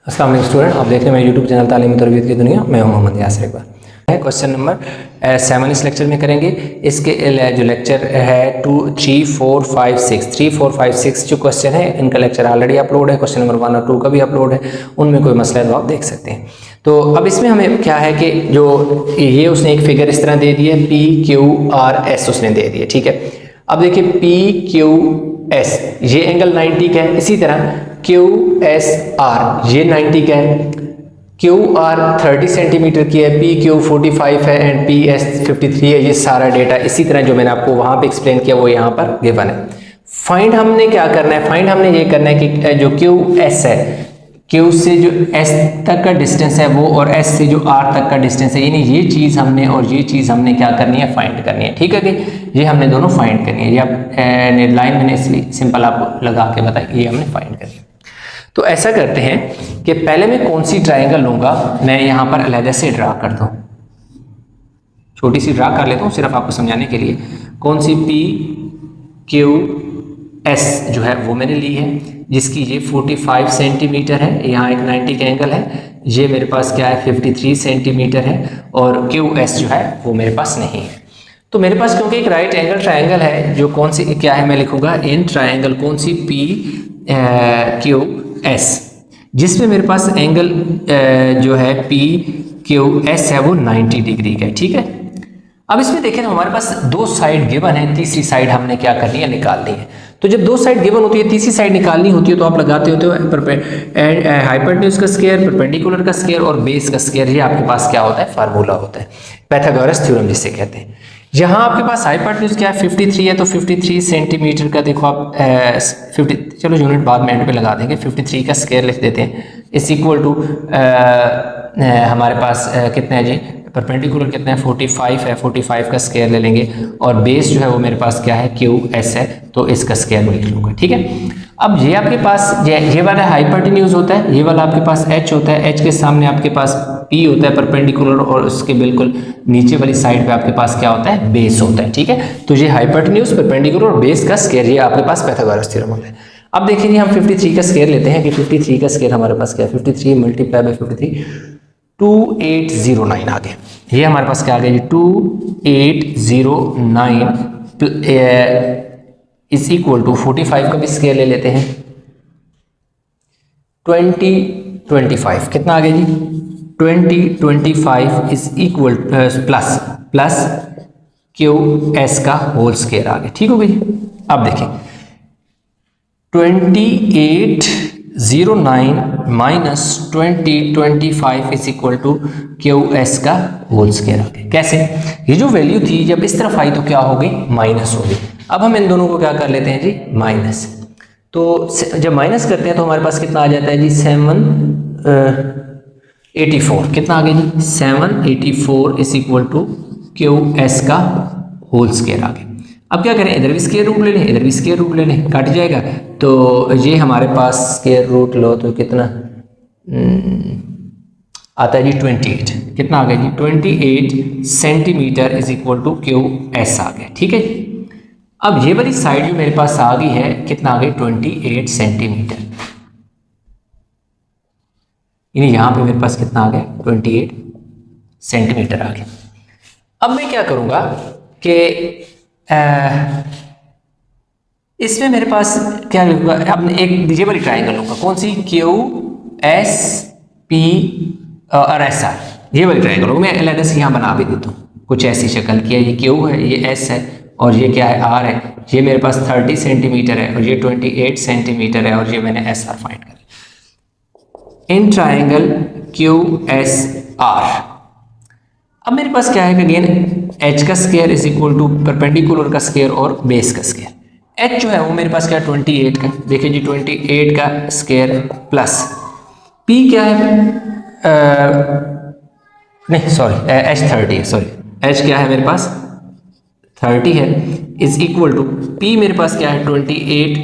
अस्सलाम वालेकुम स्टूडेंट, आप देख रहे हैं मेरे यूट्यूब चैनल तालीमी तरबियत की दुनिया। मैं हूं मोहम्मद यासिर इकबाल। क्वेश्चन नंबर 7 इस लेक्चर में करेंगे। इसके जो लेक्चर है 2, 3, 4, 5, 6 3, 4, 5, 6 जो क्वेश्चन है इनका लेक्चर ऑलरेडी अपलोड है। क्वेश्चन नंबर 1 और 2 का भी अपलोड है, उनमें कोई मसला है तो आप देख सकते हैं। तो अब इसमें हमें क्या है कि जो ये उसने एक फिगर इस तरह दे दी है, PQRS उसने दे दी है, ठीक है। अब देखिए PQS ये एंगल 90 का है, इसी तरह QSR ये 90 का है, QR 30 सेंटीमीटर की है, PQ 45 है एंड PS 53 है। ये सारा डेटा इसी तरह जो मैंने आपको वहां पे एक्सप्लेन किया वो यहाँ पर गिवन है। फाइंड हमने क्या करना है, फाइंड हमने ये करना है कि जो QS है, Q से जो S तक का डिस्टेंस है वो और S से जो R तक का डिस्टेंस है, यानी ये चीज़ हमने और ये चीज़ हमने क्या करनी है, फाइंड करनी है, ठीक है कि ये हमने दोनों फाइंड करनी है। ये आप लाइन मैंने इसलिए सिंपल आपको लगा के बताया, ये हमने फाइंड करनी है। तो ऐसा करते हैं कि पहले मैं कौन सी ट्राइंगल लूंगा, मैं यहाँ पर अलग से ड्रा करता हूँ, छोटी सी ड्रा कर लेता हूँ सिर्फ आपको समझाने के लिए। कौन सी PQS जो है वो मैंने ली है, जिसकी ये 45 सेंटीमीटर है, यहाँ एक 90 का एंगल है, ये मेरे पास क्या है 53 सेंटीमीटर है, और QS जो है वो मेरे पास नहीं है। तो मेरे पास क्योंकि एक राइट एंगल ट्राइंगल है, जो कौन सी क्या है मैं लिखूंगा इन ट्राइंगल, कौन सी PQS, जिसमें मेरे पास एंगल जो है PQS है वो 90 डिग्री का है, ठीक है। अब इसमें देखें ना हमारे पास दो साइड गिवन है, तीसरी साइड हमने क्या करनी है, निकालनी है। तो जब दो साइड गिवन होती है, तीसरी साइड निकालनी होती है, तो आप लगाते होते हो हाइपोटेन्यूज का स्क्वायर, परपेंडिकुलर का स्क्वायर और बेस का स्क्वायर। ये आपके पास क्या होता है, फार्मूला होता है, पाइथागोरस थ्योरम जिसे कहते हैं। यहाँ आपके पास हाइपोटेन्यूज क्या है 53 है, तो 53 सेंटीमीटर का देखो आप 50, चलो यूनिट बाद में एंड पे लगा देंगे, 53 का स्क्वायर लिख देते हैं, इस इक्वल टू हमारे पास कितना है जी, परपेंडिकुलर कितना है 45 है, 45 का स्क्वायर ले लेंगे, और बेस जो है वो मेरे पास क्या है QS है, तो इसका स्क्वायर में लिख लूँगा, ठीक है। अब ये आपके पास ये वाला हाइपोटेन्यूज होता है, ये वाला आपके पास H होता है, H के सामने आपके पास P होता है परपेंडिकुलर, और उसके बिल्कुल नीचे वाली साइड पे आपके पास क्या होता है, बेस होता है, ठीक है। तो ये हाइपोटेन्यूज, परपेंडिकुलर और बेस का स्क्वायर, ये आपके पास पाइथागोरस थ्योरम होता है। अब देखिए हम 53 का स्क्वायर लेते हैं कि 53 का स्क्वायर हमारे पास क्या है, 53 मल्टीप्लाई बाई 53 2809 आ गया। ये हमारे पास क्या आ गया जी, 2809 इज इक्वल टू 45 का भी स्क्वायर ले लेते हैं, 2025 कितना आ गया जी, 2025 इज इक्वल प्लस QS का होल स्क्वायर आ गया, ठीक हो गई। अब देखिए 2809 minus 2025 is equal to QS का होल स्क्वायर आ गया। कैसे, ये जो वैल्यू थी जब इस तरफ आई तो क्या हो गई, माइनस हो गई। अब हम इन दोनों को क्या कर लेते हैं जी, माइनस। तो जब माइनस करते हैं तो हमारे पास कितना आ जाता है जी, 784 कितना आ गया जी, 784 इज इक्वल टू QS का होल स्क्वायर आ गया। अब क्या करें, इधर भी स्क्वायर रूट ले लें, इधर भी स्क्वायर रूट ले लें, कट जाएगा। तो ये हमारे पास स्क्वायर रूट लो तो कितना आता है जी, 28 कितना आ गया जी, 28 centimetre is equal to QS आ गया, ठीक है। अब ये वाली साइड जो मेरे पास आ गई है, कितना आ गई, 28 सेंटीमीटर, यानी यहाँ पे मेरे पास कितना आ गया, 28 सेंटीमीटर आ गया। अब मैं क्या करूँगा कि इसमें मेरे पास क्या लिखूंगा, अपने एक ये वाली ट्राइंगल लूंगा, कौन सी, QSP और SR, ये वाली ट्राइंगल लूंगा। मैं अलग से यहाँ बना भी देता हूँ, कुछ ऐसी शक्ल की है, ये Q है, ये S है, और ये क्या है, R है। ये मेरे पास 30 सेंटीमीटर है, और ये 28 सेंटीमीटर है, और ये मैंने SR फाइंड कर इन ट्राइंगल QSR। अब मेरे पास क्या है कि अगेन H का square is equal to perpendicular का स्क्वायर और बेस का स्क्वायर। H जो है वो मेरे पास क्या है, 28 का, देखिए जी 28 का स्क्वायर प्लस P क्या है, नहीं सॉरी H 30 है, सॉरी H क्या है मेरे पास 30 है, इज इक्वल टू P मेरे पास क्या है 28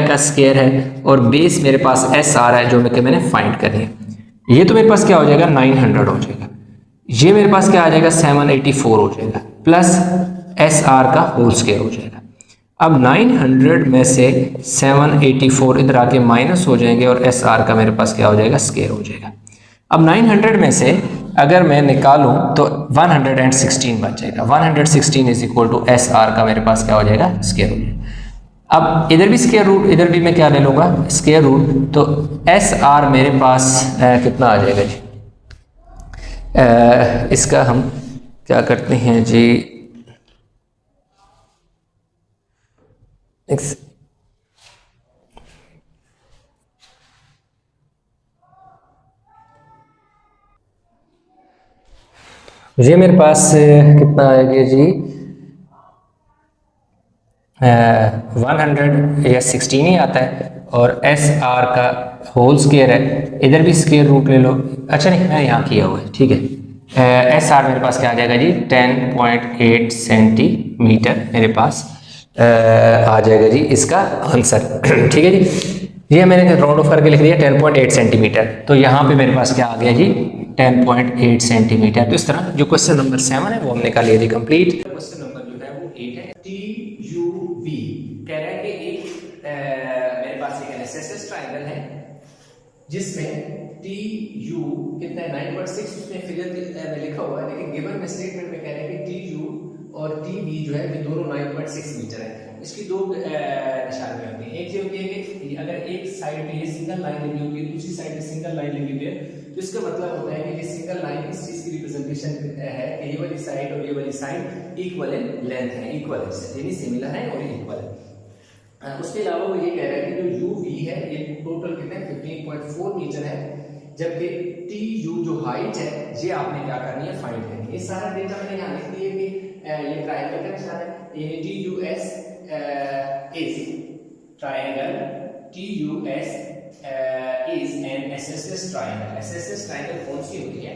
का स्क्वायर है, और बेस मेरे पास S आ रहा है जो मैंने फाइंड करनी है। ये तो मेरे पास क्या हो जाएगा, 900 हो जाएगा, ये मेरे पास क्या आ जाएगा, 784 हो जाएगा, प्लस SR का होल स्क्वायर हो जाएगा। अब 900 में से 784 इधर आके माइनस हो जाएंगे और एस आर का मेरे पास क्या हो जाएगा, स्क्वायर हो जाएगा। अब 900 में से अगर मैं निकालूं तो 116 बच जाएगा। 116 is equal to S R का मेरे पास क्या हो जाएगा, स्क्वायर हो जाएगा। अब इधर भी स्क्वायर रूट, इधर भी मैं क्या ले लूँगा, स्क्वायर रूट। तो एस आर मेरे पास कितना आ जाएगा जी, इसका हम क्या करते हैं जी, ये मेरे पास कितना आएगा जी, 116 ही आता है और एस आर का होल स्क्वायर है, इधर भी स्क्वायर रूट ले लो। अच्छा नहीं, मैं यहाँ किया हुआ है, ठीक है। एस आर मेरे पास क्या आ जाएगा जी, 10.8 सेंटीमीटर मेरे पास आ जाएगा जी इसका आंसर। ठीक है जी, ये मैंने राउंड ऑफ करके लिख दिया 10.8 सेंटीमीटर। तो यहाँ पे मेरे पास क्या आ गया जी, 10.8 सेंटीमीटर। तो इस तरह जो क्वेश्चन नंबर 7 है वो हमने कर लिया जी कंप्लीट। क्वेश्चन नंबर जो है वो 8 है। TUV कह रहा है कि एक मेरे पास एक एसएसएस ट्रायंगल है जिसमें TU कितना है 9.6, उसमें फिगर में लिखा हुआ है, लेकिन गिवन में स्टेटमेंट में कह रहे हैं कि TU और TV जो है ये दोनों 9.6 मीटर है। इसकी दो निशानियां होती हैं। एक ये होती है कि अगर एक साइड पे ये सिंगल लाइन लगी होती है, दूसरी साइड पे सिंगल लाइन लगी हुई है, तो इसका मतलब होता है कि ये सिंगल लाइन इस चीज की रिप्रेजेंटेशन है कि ये वाली साइड और ये वाली साइड इक्वल इन लेंथ है, इक्वल यानी सिमिलर है और इक्वल है। उसके अलावा वो ये कह रहा है कि जो UV है ये टोटल कितना है 15.4 मीटर है, जबकि TU जो हाइट है ये आपने क्या करनी है, फाइंड करनी है। ये सारा डेटा मैंने यहाँ लिख दिया कि ये ट्रायंगल का निशान है, ये TUS is triangle, TUS is an SSS triangle। SSS triangle कौन सी होती है,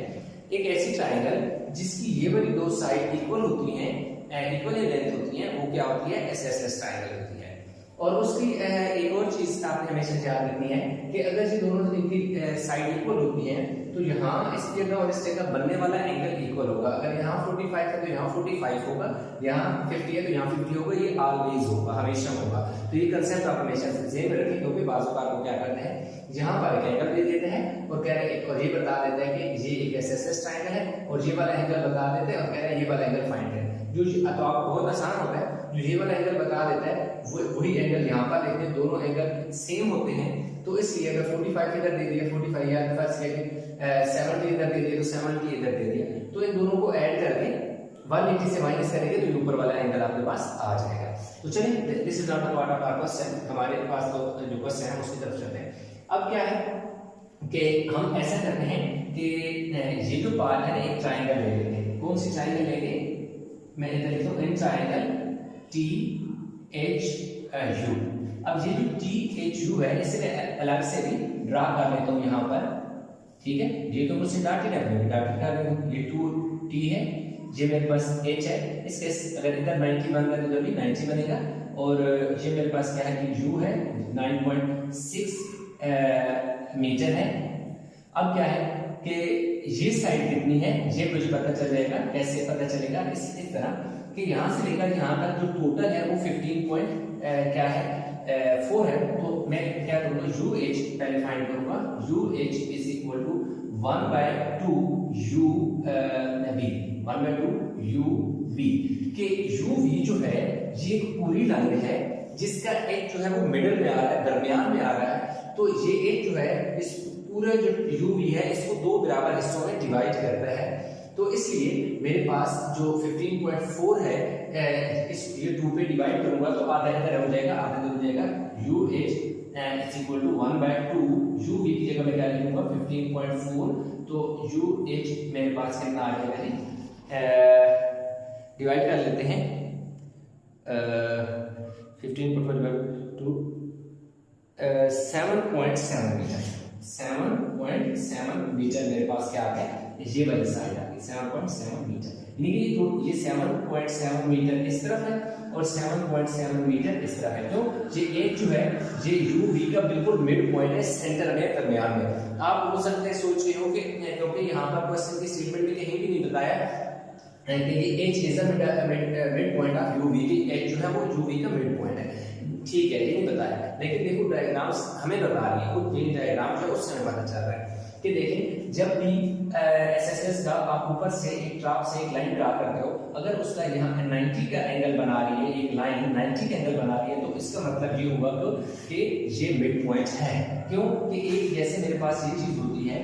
एक ऐसी ट्रायंगल जिसकी ये वाली दो साइड इक्वल होती हैं, इक्वल लेंथ होती हैं, वो क्या होती है, SSS ट्रायंगल होती है। और उसकी एक और चीज आपने हमेशा याद रखनी है कि अगर ये दोनों इनकी साइड इक्वल होती हैं तो यहाँ इस जगह और इस जगह बनने वाला एंगल इक्वल होगा। अगर यहाँ 45 है तो यहाँ 45 होगा, यहाँ 50 है तो यहाँ 50 होगा, ये ऑलवेज होगा, हमेशा होगा। तो ये कंसेप्ट आप हमेशा ध्यान में रखें, क्योंकि बाजू का आपको क्या करना है, यहाँ पर एक एंगल दे देते हैं और कह रहे हैं, और ये बता देते हैं कि ये एक एसएसएस ट्रायंगल है, और ये वाला एंगल बता देते हैं और कह रहे हैं ये वाला एंगल फाइंड करें। जो तो आपको बहुत आसान होता है, जो ये वाला एंगल बता देता है वही एंगल यहाँ पर देखते हैं, दोनों एंगल सेम होते हैं। तो इसलिए अगर 45 इधर दे दिया 45 या फर्स्ट सेकंड 70 इधर दे दिया तो 70 इधर दे दिया, तो इन दोनों को ऐड करके 180 से माइनस करेंगे तो ऊपर वाला एंगल आपके पास आ जाएगा। तो चलिए, this is not a part of our question, हमारे पास तो जो क्वेश्चन है उसकी तरफ चलते हैं। अब क्या है कि हम ऐसा करते हैं कि ये जो पार्ट है एक ट्रायंगल ले लेते हैं। कौन सी ट्रायंगल लेंगे, मैं इधर लिखता हूं, इन ट्रायंगल THU। अब ये जो THU है इसे मैं अलग से भी ड्रा कर लेता हूं यहाँ पर, ठीक है। ये तो मुझसे डॉटेड है, डॉटेड कर दूं, ये 2T है, ये मेरे पास H है, इसके अगर इधर 90 बन रहा है तो इधर भी 90 बनेगा, और ये मेरे पास क्या है कि U है 9.6 मीटर है। अब क्या है कि ये साइड कितनी है ये मुझे पता चल जाएगा। कैसे पता चलेगा, इस तरह कि यहाँ से लेकर यहाँ तक जो टोटल है वो 15.4 है। तो मैं क्या करूँगा, UH पहले फाइंड करूँगा, UH is equal to 1/2 UV, 1/2 UV के UV जो है ये एक पूरी लाइन है जिसका एक जो है वो मिडिल में आ रहा है, दरमियान में आ रहा है। तो ये एक जो है इस पूरे जो UV है इसको दो बराबर हिस्सों में डिवाइड करता है। तो इसलिए मेरे पास जो 15.4 है इस ये 2 पे डिवाइड करूंगा तो आधा इधर हो जाएगा, आधा इधर हो जाएगा। UH is equal to 1/2 UV की जगह मैं क्या लिखूंगा 15.4, तो UH मेरे पास कितना आ जाएगा जी, डिवाइड कर लेते हैं 15.4/2 7.7 मीटर, 7.7 मीटर मेरे पास क्या आ गया, ये वाली साइड आ गई 7.7 मीटर। यानी कि ये 7.7 मीटर इस तरफ है और 7.7 मीटर इस तरफ है। तो ये एक जो है ये UV का बिल्कुल मिड पॉइंट है, सेंटर में, दरमियान में। आप हो सकते हैं सोच रहे हो कि क्योंकि यहाँ पर क्वेश्चन की स्टेटमेंट में कहीं भी नहीं बताया ये H is mid point of UV की, एच जो है वो यूवी का मिड पॉइंट है। ठीक है, ये नहीं बताया, लेकिन देखो डायग्राम्स हमें बता रही है, खुद तीन डायग्राम जो है उससे हमें पता चल रहा है कि देखें जब भी एसएसएस का आप ऊपर से एक ट्राप से एक लाइन ड्रा करते हो, अगर उसका यहाँ 90 का एंगल बना रही है, एक लाइन 90 का एंगल बना रही है, तो इसका मतलब ये होगा कि ये मिड पॉइंट है। क्यों कि एक जैसे मेरे पास ये चीज होती है,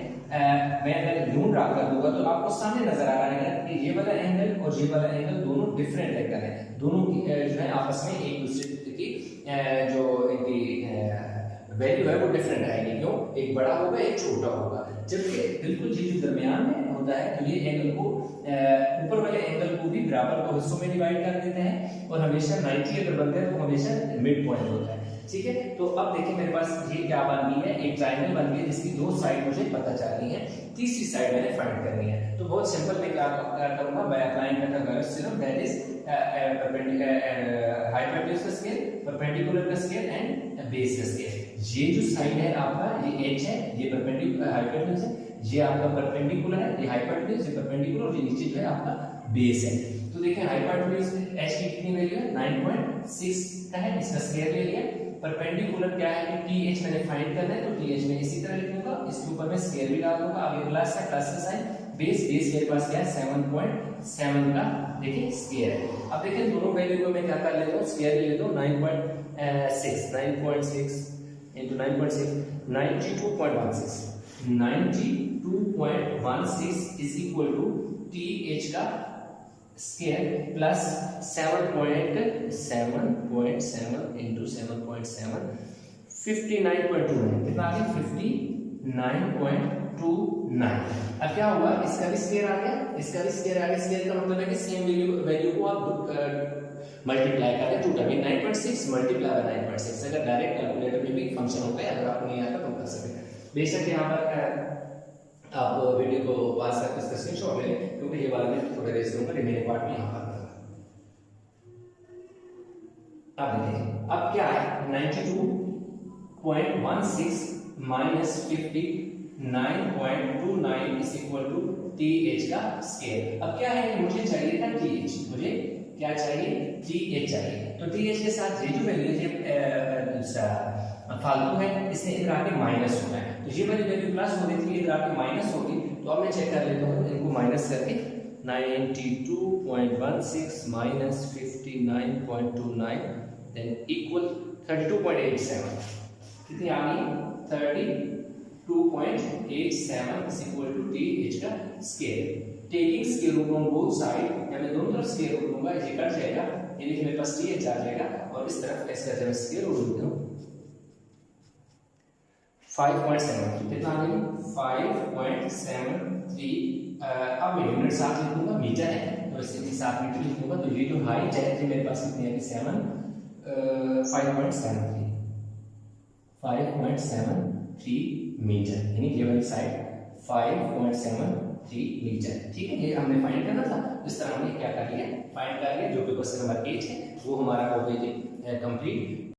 मैं अगर यूं ड्रा कर दूंगा तो आपको सामने नजर आ रहा है कि ये वाला एंगल और ये वाला एंगल दोनों डिफरेंट एंगल है, दोनों की जो है आपस में एक दूसरे की जो इनकी वैल्यू है वो डिफरेंट आएगी। क्यों? एक बड़ा होगा एक छोटा होगा, जबकि बिल्कुल ये जो दरमियान में होता है तो ये एंगल को ऊपर वाले एंगल को भी बराबर को हिस्सों में डिवाइड कर देते हैं, और हमेशा 90 अगर बनते हैं तो हमेशा मिड पॉइंट होता है। ठीक है, तो अब देखिए मेरे पास ये क्या बन गई है, एक ट्रायंगल बन गई है जिसकी दो साइड मुझे पता चल रही है, तीसरी साइड मैंने फाइंड करनी है। तो बहुत सिंपल, मैं क्या करूंगा, by applying Pythagoras theorem, that is hypotenuse का स्केल, परपेंडिकुलर का स्केल एंड बेस का स्केल। ये जो साइड है आपका, ये एच है, ये परपेंडिकुलर हाइपोटेन्यूज है, ये आपका परपेंडिकुलर है, ये हाइपोटेन्यूज, ये परपेंडिकुलर, और ये नीचे जो है आपका बेस है। तो देखिए हाइपोटेन्यूज एच की कितनी वैल्यू है, 9.6 का है, इसका स्केयर ले लिया। परपेंडिकुलर क्या है कि टी एच मैंने फाइंड करना है, तो टी एच में इसी तरह लिखूंगा, इसके ऊपर मैं स्केयर भी डाल दूंगा। अब ये प्लस का साइन, बेस मेरे पास क्या है 7.7 का देखिए स्केयर है। अब देखिए दोनों वैल्यू को मैं क्या कर लेता हूँ, स्केयर ले लेता हूँ, 9.6 into 9.6 92.16 92.16 is equal to TH का स्केयर प्लस 7.7 into 7.7 59.29, कितना आ गया 59.29। अब क्या हुआ, इसका भी स्केयर आ गया, इसका भी स्केयर आ गया। स्केयर का मतलब है कि सेम वैल्यू को आप मल्टीप्लाई करें, टू टाइम 9.6 मल्टीप्लाई बाय 9.6। अगर डायरेक्ट कैलकुलेटर में भी फंक्शन होता है, अगर आपको नहीं आता तो कर सकते हैं। बेशक यहाँ पर आप वीडियो को पास करके इसका स्क्रीनशॉट ले लें, क्योंकि ये वाला मैं थोड़ा रेस करूंगा, रिमेनिंग पार्ट में यहाँ पर करूंगा। अब देखिए अब क्या है, 92.16 minus 59.29 is equal to TH का स्केयर। अब क्या है, मुझे चाहिए था TH, मुझे क्या चाहिए, TH चाहिए। तो TH के साथ ये जो वैल्यू है दूसरा फालतू है, इसने इधर आके माइनस होना है, तो ये वाली वैल्यू प्लस हो रही थी, इधर आके माइनस होगी। तो अब मैं चेक कर लेता हूँ इनको माइनस करके, 92.16 माइनस 59.29 देन इक्वल 32.87, कितनी आ गई 32.87 इज इक्वल टू TH का square. Taking square root on both side, मैं दोनों तरफ स्केयर रूट लूंगा, ये कट जाएगा, ये देखिए मेरे पास TH आ जाएगा, और इस तरफ इसका जब स्केयर रूट लूंगा 5.73, कितना आ गया 5.73। अब मैं यूनिट साथ लिखूंगा, मीटर है तो इसके साथ मीटर लिखूंगा। तो ये जो हाइट है मेरे पास कितनी है, 5.73 मीटर, यानी ये वाली साइड 5.73 मीटर। ठीक है, ये हमने फाइंड करना था, इस तरह हमने क्या कर लिया, फाइंड कर लिया, जो कि क्वेश्चन नंबर 8 है वो हमारा हो गया कंप्लीट।